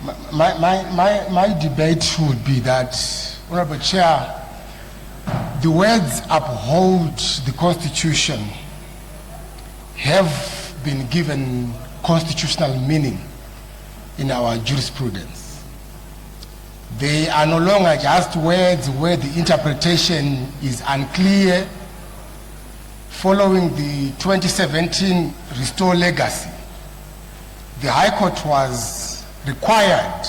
My debate would be that, Honorable Chair, the words uphold the Constitution have been given constitutional meaning in our jurisprudence. They are no longer just words where the interpretation is unclear. Following the 2017 Restore Legacy, the High Court was required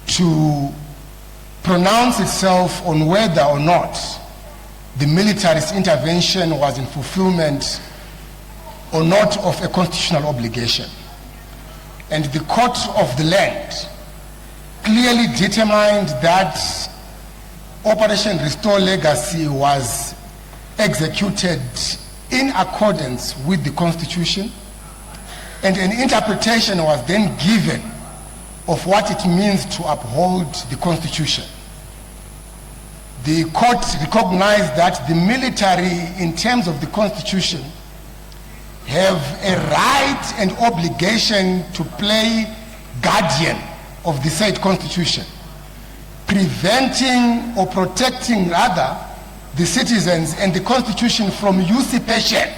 to pronounce itself on whether or not the military's intervention was in fulfillment or not of a constitutional obligation. And the Court of the Land clearly determined that Operation Restore Legacy was executed in accordance with the Constitution, and an interpretation was then given of what it means to uphold the Constitution. The court recognized that the military, in terms of the Constitution, have a right and obligation to play guardian of the said Constitution, preventing or protecting rather the citizens and the Constitution from usurpation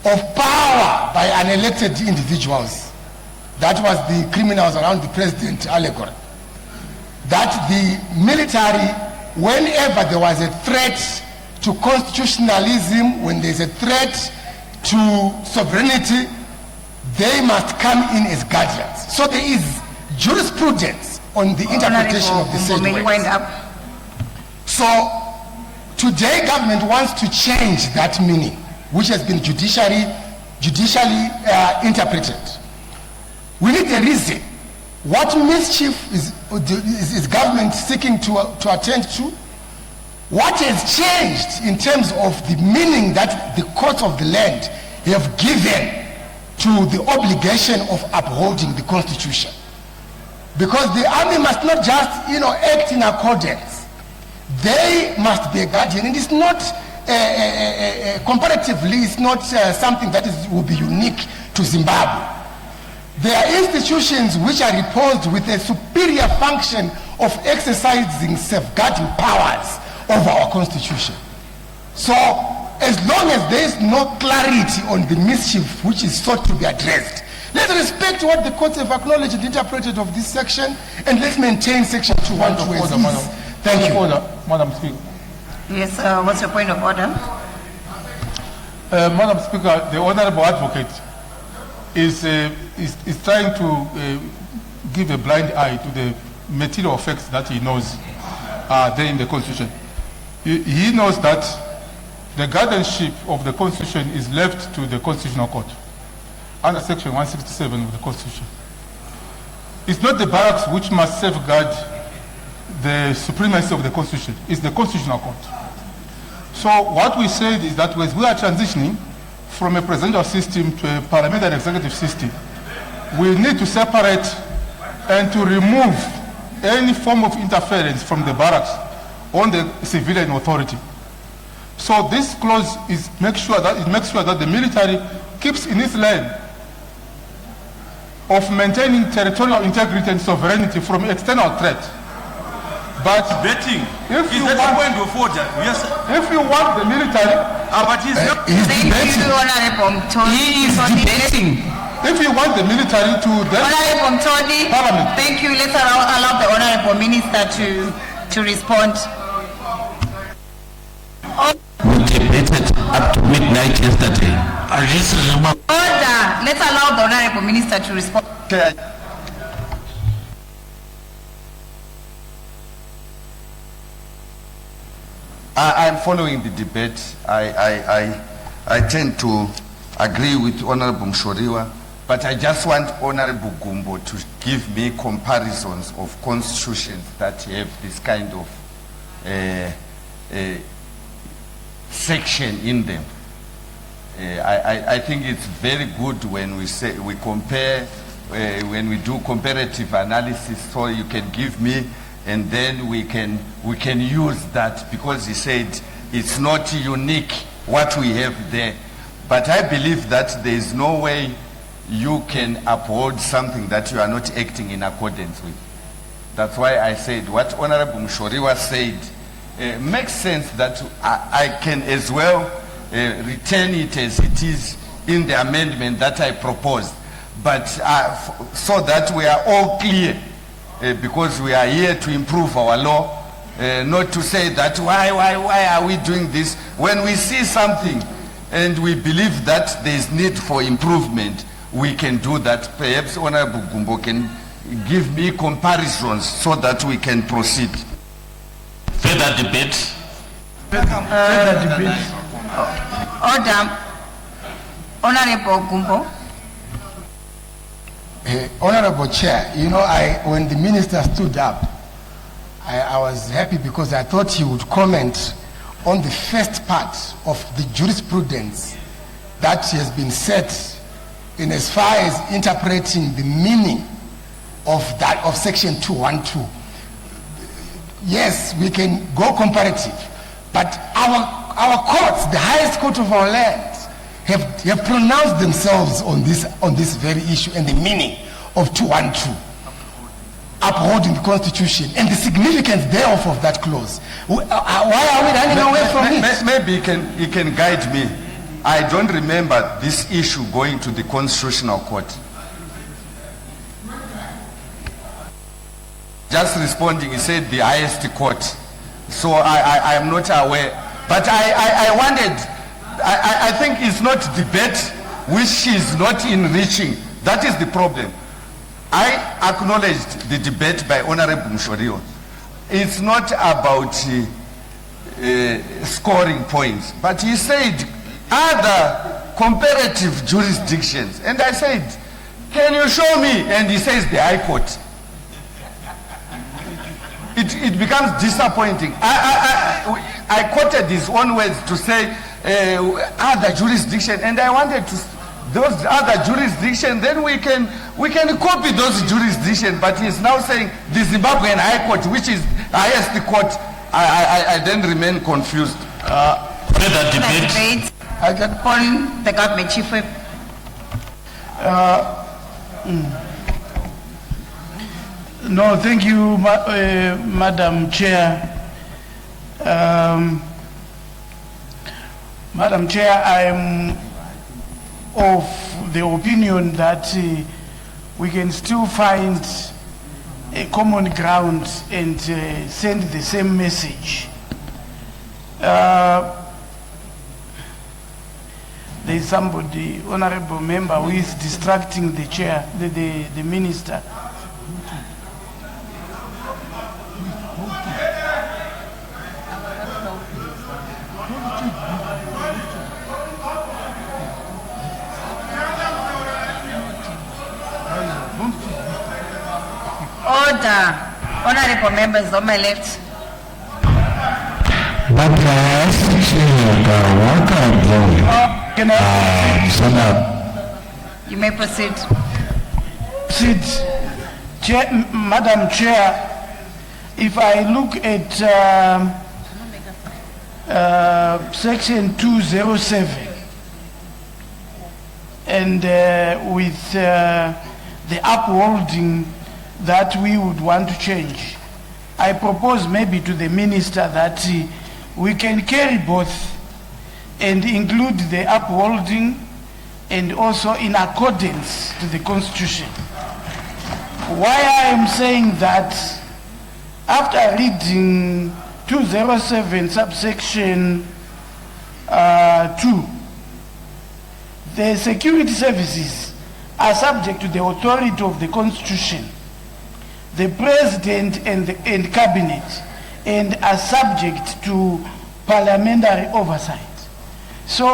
of power by unelected individuals. That was the criminals around the president allegory. That the military, whenever there was a threat to constitutionalism, when there's a threat to sovereignty, they must come in as guardians. So there is jurisprudence on the interpretation of the said words. So today government wants to change that meaning, which has been judicially interpreted. We need a reason. What mischief is government seeking to attend to? What has changed in terms of the meaning that the courts of the land have given to the obligation of upholding the Constitution? Because the army must not just, act in accordance. They must be a guardian. And it's not, comparatively, it's not something that will be unique to Zimbabwe. There are institutions which are reposed with a superior function of exercising safeguarding powers over our Constitution. So, as long as there is no clarity on the mischief which is sought to be addressed, let's respect what the courts have acknowledged and interpreted of this section, and let's maintain section 212. Thank you. Madam Speaker. Yes, what's your point of order? Madam Speaker, the Honorable Advocate is trying to give a blind eye to the material facts that he knows are there in the Constitution. He knows that the guardianship of the Constitution is left to the Constitutional Court under Section 167 of the Constitution. It's not the barracks which must safeguard the supremacy of the Constitution. It's the Constitutional Court. So what we said is that as we are transitioning from a presidential system to a parliamentary executive system, we need to separate and to remove any form of interference from the barracks on the civilian authority. So this clause makes sure that the military keeps in its lane of maintaining territorial integrity and sovereignty from external threat. But betting if is you that want, going to afford that? Yes. If you want the military, But he's not. Thank you, Honorable Mtoni. He is debating. if you want the military to then Honorable Mtoni, Parliament. thank you. Let's allow the Honorable Minister to respond. We debated up to midnight yesterday. Order. Let's allow the Honorable Minister to respond. I'm following the debate. I tend to agree with Honorable Mshoriwa, but I just want Honorable Gumbo to give me comparisons of constitutions that have this kind of section in them. I think it's very good when we compare, when we do comparative analysis, so you can give me, and then we can use that, because he said it's not unique what we have there. But I believe that there is no way you can uphold something that you are not acting in accordance with. That's why I said what Honorable Mshoriwa said makes sense, that I can as well return it as it is in the amendment that I proposed. But so that we are all clear, because we are here to improve our law, not to say that why are we doing this when we see something and we believe that there is need for improvement. We can do that. Perhaps Honorable Gumbo can give me comparisons so that we can proceed. Further debate. Order. Honorable Gumbo. Honorable Chair, you know, when the minister stood up, I was happy because I thought he would comment on the first part of the jurisprudence that has been set in as far as interpreting the meaning of that of section 212. Yes, we can go comparative, but our courts, the highest court of our land, have pronounced themselves on this very issue and the meaning of 212, upholding the Constitution and the significance thereof of that clause. Why are we running away from it? Maybe he can guide me. I don't remember this issue going to the Constitutional Court. Just responding, he said the highest court. So I am not aware. But I think it's not debate which is not enriching. That is the problem. I acknowledged the debate by Honorable Mshoriwa. It's not about scoring points, but he said other comparative jurisdictions. And I said, can you show me? And he says the High Court. It becomes disappointing. I quoted his own words to say other jurisdiction, and I wanted to those other jurisdictions, then we can copy those jurisdictions. But he's now saying the Zimbabwean High Court, which is highest court. I then remain confused. Further debate. I can call the government chief whip. No, thank you, Madam Chair. Madam Chair, I am of the opinion that we can still find a common ground and send the same message. There is somebody, honorable member, who is distracting the chair, the minister. Order. Honorable members on my left. Can I You may proceed. proceed? Madam Chair, if I look at section 207 and with the upholding that we would want to change, I propose maybe to the minister that we can carry both and include the upholding and also in accordance to the Constitution. Why I am saying that, after reading 207 subsection 2, the security services are subject to the authority of the Constitution, the President and Cabinet, and are subject to parliamentary oversight. So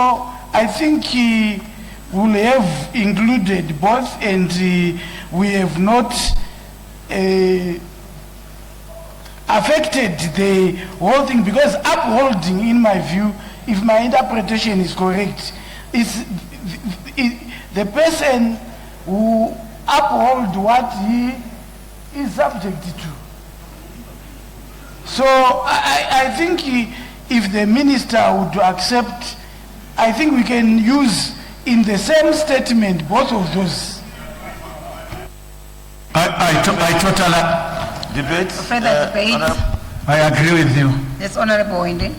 I think we will have included both, and we have not affected the whole thing, because upholding, in my view, if my interpretation is correct, is the person who upholds what he is subject to. So I think if the minister would accept, I think we can use in the same statement both of those. totally Debate. Further debate. I agree with you. Yes, Honorable Wende.